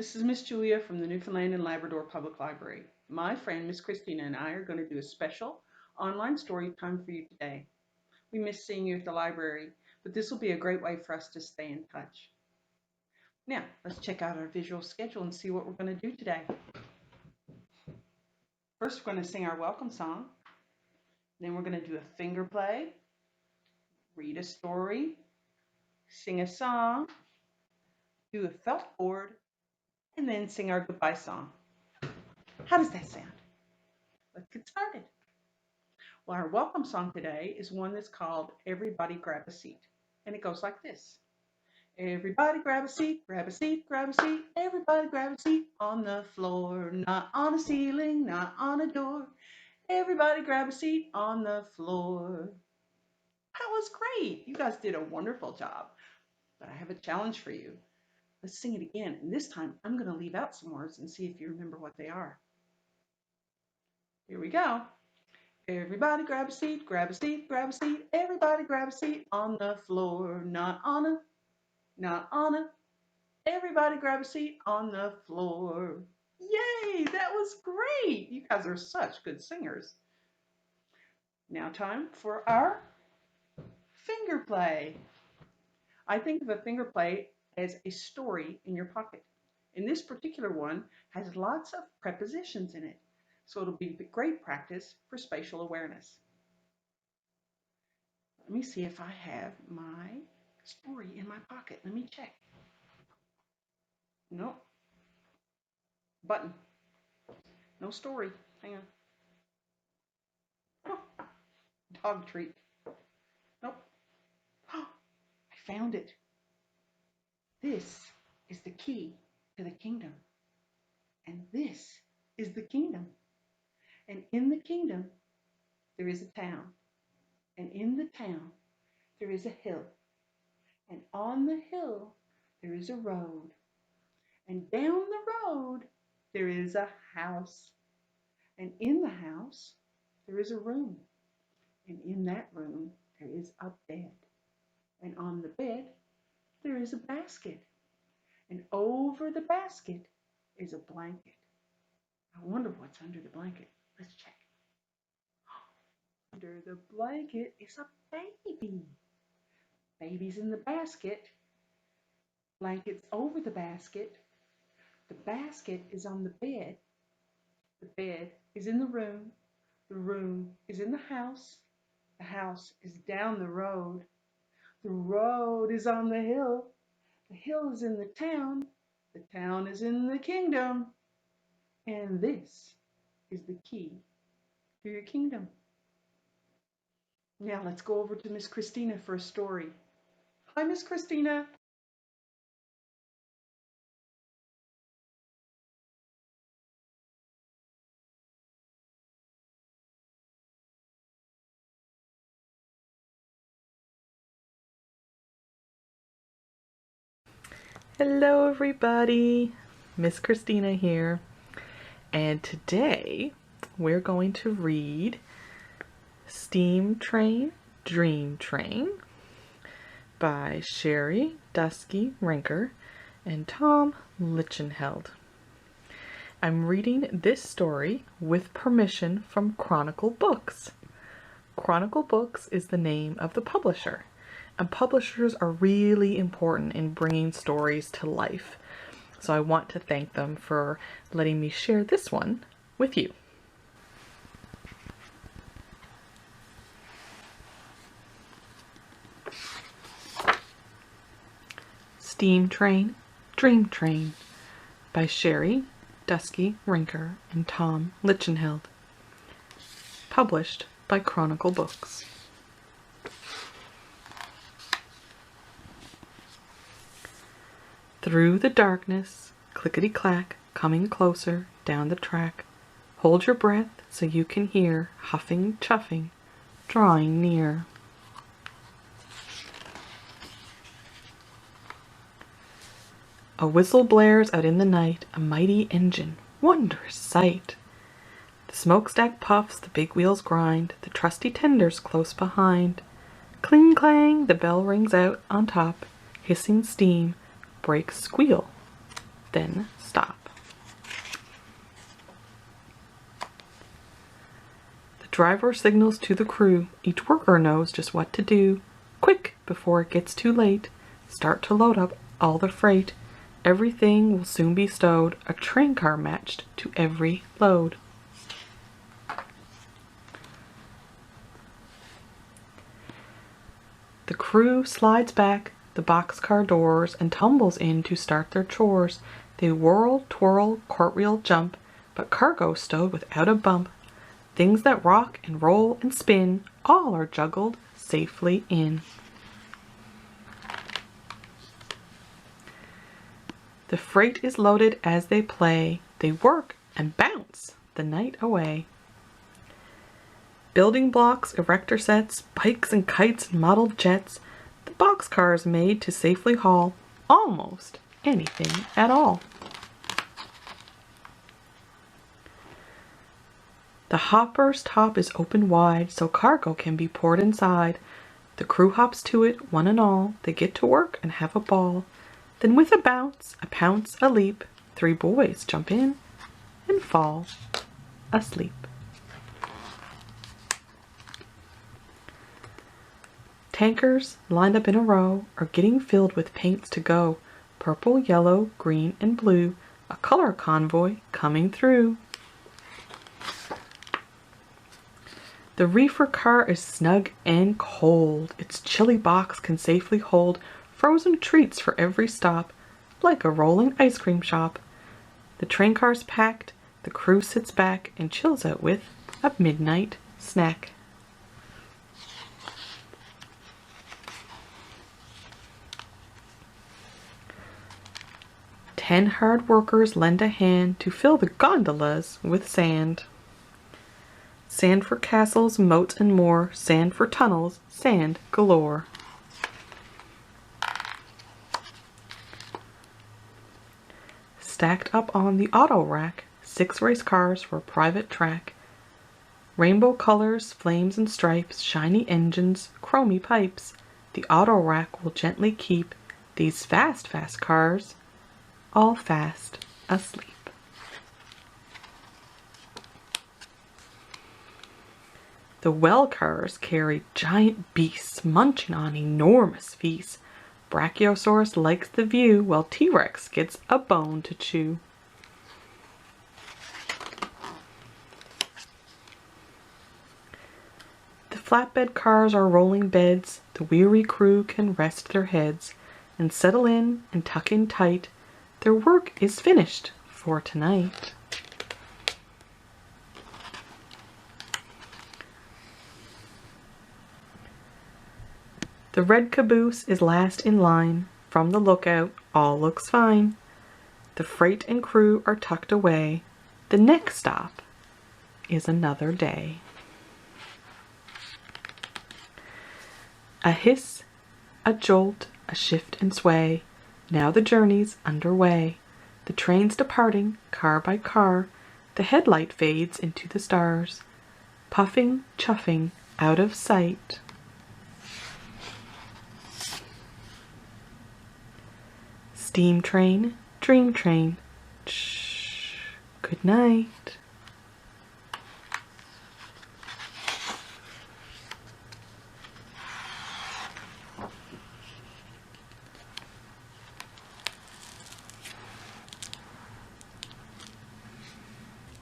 this is Miss Julia from the Newfoundland and Labrador Public Library. My friend Miss Christina and I are going to do a special online story time for you today. We miss seeing you at the library, but this will be a great way for us to stay in touch. Now, let's check out our visual schedule and see what we're going to do today. First, we're going to sing our welcome song. Then we're going to do a finger play, read a story, sing a song, do a felt board, and then sing our goodbye song. How does that sound? Let's get started. Well, our welcome song today is one that's called Everybody Grab a Seat. And it goes like this. Everybody grab a seat, grab a seat, grab a seat. Everybody grab a seat on the floor, not on a ceiling, not on a door. Everybody grab a seat on the floor. That was great. You guys did a wonderful job. But I have a challenge for you. Let's sing it again. And this time I'm going to leave out some words and see if you remember what they are. Here we go. Everybody grab a seat, grab a seat, grab a seat. Everybody grab a seat on the floor, not on a. Everybody grab a seat on the floor. Yay, that was great. You guys are such good singers. Now time for our finger play. I think of a finger play as a story in your pocket. And this particular one has lots of prepositions in it. So it'll be great practice for spatial awareness. Let me see if I have my story in my pocket. Let me check. Nope. Button. No story. Hang on. Oh, dog treat. Nope. Oh, I found it. This is the key to the kingdom. And this is the kingdom. And in the kingdom, there is a town. And in the town, there is a hill. And on the hill, there is a road. And down the road, there is a house. And in the house, there is a room. And in that room, there is a bed. And on the bed, there is a basket. And over the basket is a blanket. I wonder what's under the blanket. Let's check. Under the blanket is a baby. Baby's in the basket. Blanket's over the basket. The basket is on the bed. The bed is in the room. The room is in the house. The house is down the road. The road is on the hill. The hill is in the town. The town is in the kingdom. And this is the key to your kingdom. Now let's go over to Miss Christina for a story. Hi, Miss Christina. Hello everybody, Miss Christina here, and today we're going to read Steam Train, Dream Train by Sherry, Dusky, Rinker, and Tom Lichenheld. I'm reading this story with permission from Chronicle Books. Chronicle Books is the name of the publisher. And publishers are really important in bringing stories to life. So I want to thank them for letting me share this one with you. Steam Train, Dream Train by Sherry, Dusky, Rinker, and Tom Lichenheld. Published by Chronicle Books. Through the darkness, clickety-clack, coming closer down the track. Hold your breath so you can hear huffing, chuffing, drawing near. A whistle blares out in the night, a mighty engine, wondrous sight. The smokestack puffs, the big wheels grind, the trusty tenders close behind. Cling clang, the bell rings out on top, hissing steam, brakes squeal. then stop. The driver signals to the crew. Each worker knows just what to do. Quick, before it gets too late. Start to load up all the freight. Everything will soon be stowed, a train car matched to every load. The crew slides back the boxcar doors and tumbles in to start their chores. They whirl, twirl, cartwheel, jump, but cargo stowed without a bump. Things that rock and roll and spin, all are juggled safely in. The freight is loaded as they play. They work and bounce the night away. Building blocks, erector sets, bikes and kites and model jets. The boxcar is made to safely haul almost anything at all. The hopper's top is open wide so cargo can be poured inside. The crew hops to it, one and all. They get to work and have a ball. Then with a bounce, a pounce, a leap, 3 boys jump in and fall asleep. Tankers, lined up in a row, are getting filled with paints to go. Purple, yellow, green, and blue, a color convoy coming through. The reefer car is snug and cold. Its chilly box can safely hold frozen treats for every stop, like a rolling ice cream shop. The train car's packed, the crew sits back and chills out with a midnight snack. Ten hard workers lend a hand to fill the gondolas with sand. Sand for castles, moats, and more. Sand for tunnels, sand galore. Stacked up on the auto rack, 6 race cars for a private track. Rainbow colors, flames and stripes, shiny engines, chromy pipes. The auto rack will gently keep these fast, fast cars all fast asleep. The well cars carry giant beasts munching on enormous feasts. Brachiosaurus likes the view while T-Rex gets a bone to chew. The flatbed cars are rolling beds. The weary crew can rest their heads and settle in and tuck in tight. Their work is finished for tonight. The red caboose is last in line. From the lookout, all looks fine. The freight and crew are tucked away. The next stop is another day. A hiss, a jolt, a shift and sway. Now the journey's underway. The train's departing, car by car. The headlight fades into the stars. Puffing, chuffing, out of sight. Steam train, dream train. Shh. Good night.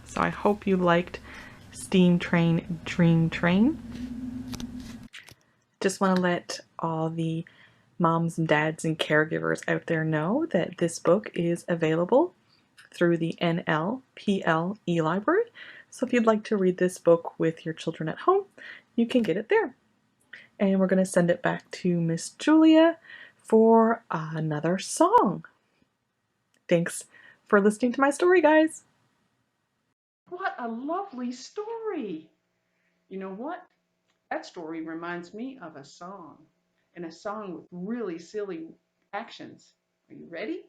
So I hope you liked Steam Train, Dream Train. Just want to let all the moms and dads and caregivers out there know that this book is available through the NLPL e-library. So if you'd like to read this book with your children at home, you can get it there. And we're going to send it back to Miss Julia for another song. Thanks for listening to my story, guys. What a lovely story. You know what? That story reminds me of a song, and a song with really silly actions. Are you ready?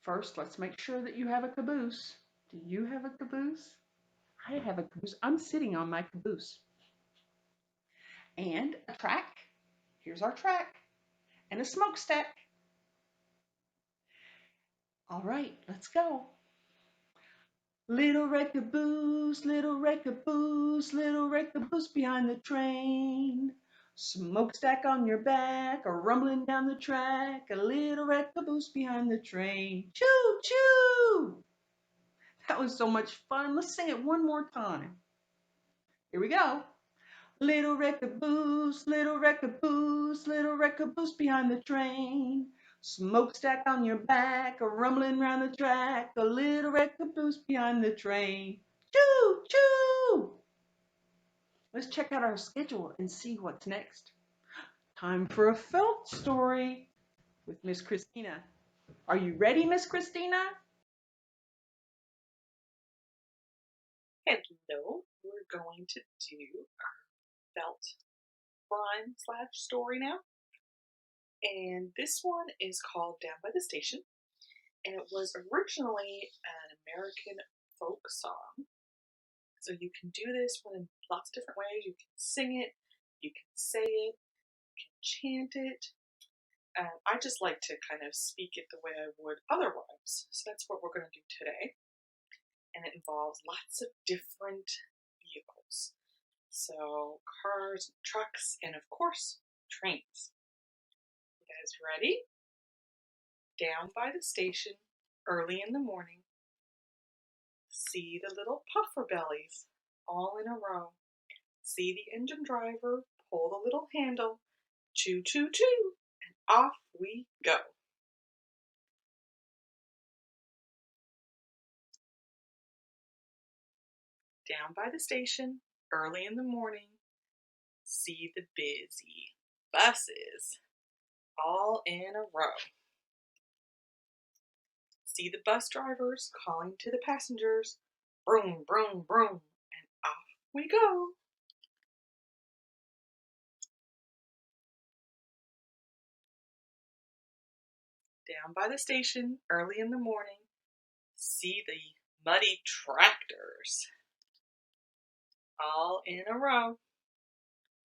First, let's make sure that you have a caboose. Do you have a caboose? I have a caboose. I'm sitting on my caboose. And a track. Here's our track. And a smokestack. All right, let's go. Little wreck caboose, little wreck caboose, little wreck caboose behind the train. Smokestack on your back, or rumbling down the track, a little wreck caboose behind the train. Choo choo! That was so much fun. Let's sing it one more time. Here we go. Little wreck caboose, little wreck caboose, little wreck caboose behind the train. Smokestack on your back, a rumbling round the track, a little wreck caboose behind the train. Choo choo! Let's check out our schedule and see what's next. Time for a felt story with Miss Christina. Are you ready, Miss Christina? Hello, we're going to do our felt rhyme slash story now. And this one is called Down by the Station. And it was originally an American folk song. So you can do this one in lots of different ways. You can sing it, you can say it, you can chant it. I just like to kind of speak it the way I would other rhymes. So that's what we're going to do today. And it involves lots of different vehicles. So cars, trucks, and of course, trains. You guys ready? Down by the station, early in the morning, see the little puffer bellies all in a row. See the engine driver pull the little handle, choo choo choo, and off we go. Down by the station, early in the morning, see the busy buses all in a row. See the bus drivers calling to the passengers, broom, broom, broom, and off we go. Down by the station, early in the morning, see the muddy tractors all in a row.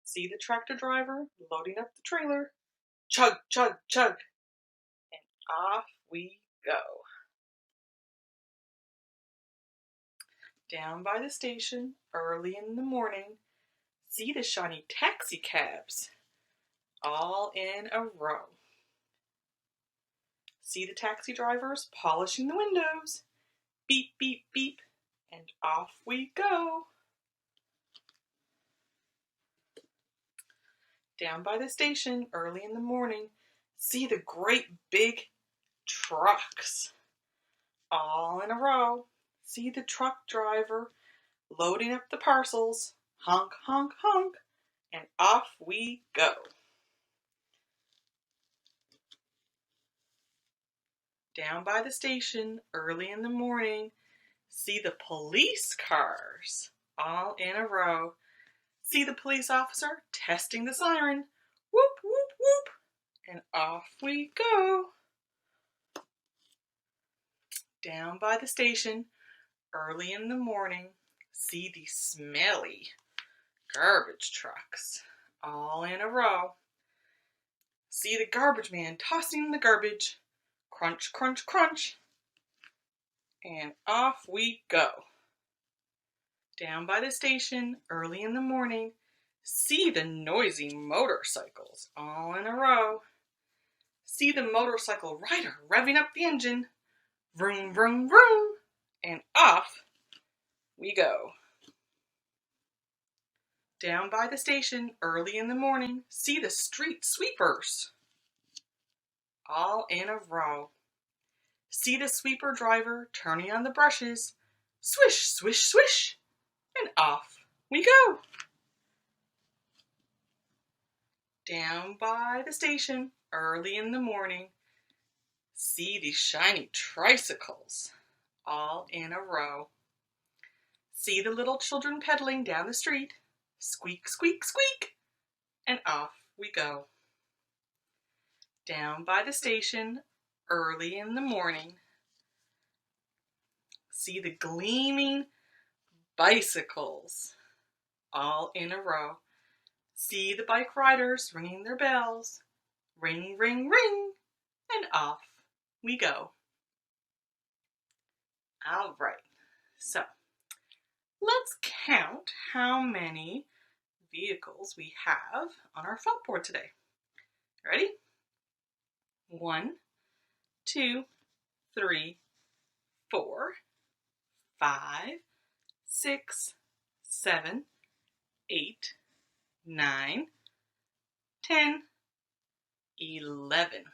See the tractor driver loading up the trailer, chug, chug, chug, and off we go. Down by the station, early in the morning, see the shiny taxi cabs all in a row. See the taxi drivers polishing the windows, beep, beep, beep, and off we go. Down by the station, early in the morning, see the great big trucks all in a row. See the truck driver loading up the parcels, honk, honk, honk, and off we go. Down by the station, early in the morning, see the police cars all in a row. See the police officer testing the siren, whoop, whoop, whoop, and off we go. Down by the station, early in the morning, see the smelly garbage trucks all in a row. See the garbage man tossing the garbage, crunch, crunch, crunch, and off we go. Down by the station, early in the morning, see the noisy motorcycles all in a row. See the motorcycle rider revving up the engine, vroom, vroom, vroom, and off we go. Down by the station, early in the morning, see the street sweepers all in a row. See the sweeper driver turning on the brushes, swish, swish, swish, and off we go. Down by the station, early in the morning, see the shiny tricycles all in a row. See the little children pedaling down the street, squeak, squeak, squeak, and off we go. Down by the station, early in the morning, see the gleaming bicycles all in a row. See the bike riders ringing their bells, ring, ring, ring, and off we go. All right, so let's count how many vehicles we have on our felt board today. Ready? 1, 2, 3, 4, 5, 6, 7, 8, 9, 10, 11.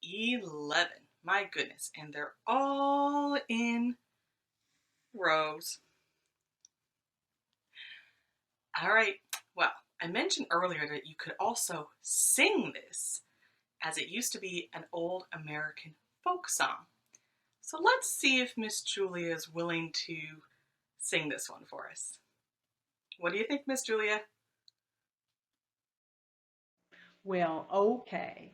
11. My goodness. And they're all in rows. All right. Well, I mentioned earlier that you could also sing this, as it used to be an old American folk song. So let's see if Miss Julia is willing to sing this one for us. What do you think, Miss Julia? Well, okay.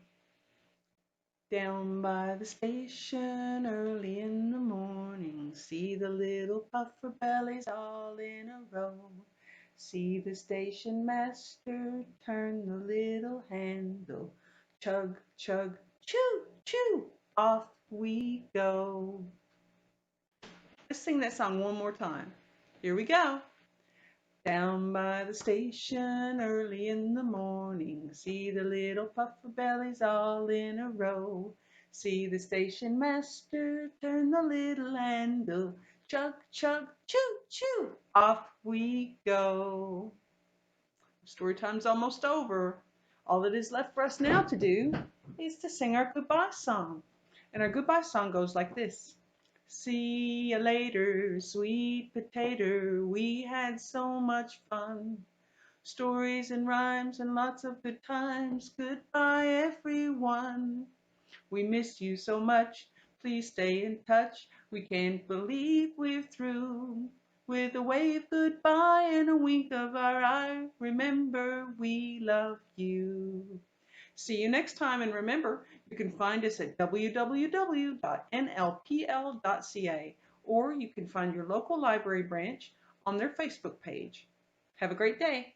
Down by the station early in the morning, see the little puffer bellies all in a row. See the station master turn the little handle. Chug, chug, choo, choo, off we go. Let's sing that song one more time. Here we go. Down by the station early in the morning, see the little puffer bellies all in a row. See the station master turn the little handle. Chug, chug, choo, choo, off we go. Story time's almost over. All that is left for us now to do is to sing our goodbye song. And our goodbye song goes like this. See you later, sweet potato. We had so much fun. Stories and rhymes and lots of good times. Goodbye, everyone. We miss you so much. Please stay in touch. We can't believe we're through. With a wave goodbye and a wink of our eye. Remember, we love you. See you next time, and remember, you can find us at www.nlpl.ca, or you can find your local library branch on their Facebook page. Have a great day.